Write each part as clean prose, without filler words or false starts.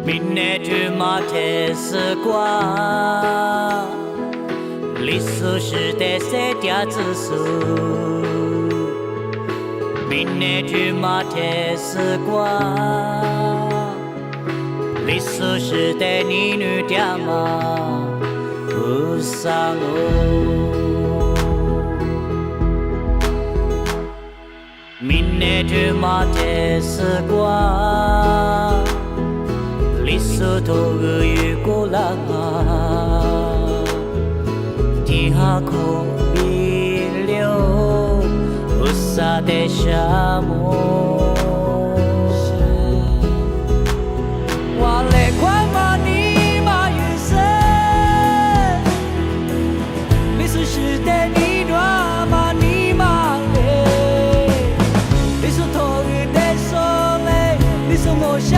明年去马天时光，历史时代三点之数。明年去马天时光，历史时代你女爹妈不上路。明年去马天时光。历史头个雨过浪啊，地下可比流，不杀的沙漠。我来看嘛，你嘛有生，历史时代你多嘛你嘛嘞，历史头个的手嘞，历史我下。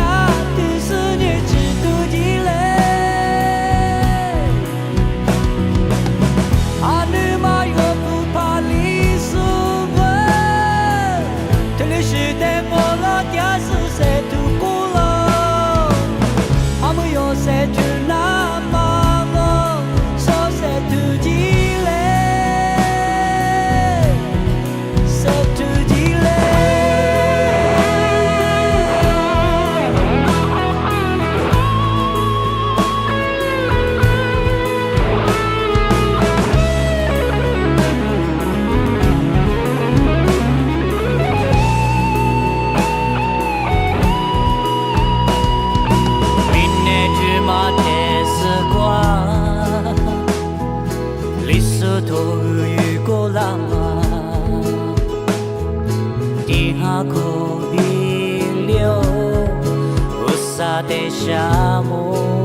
地下可比流，不杀的沙漠。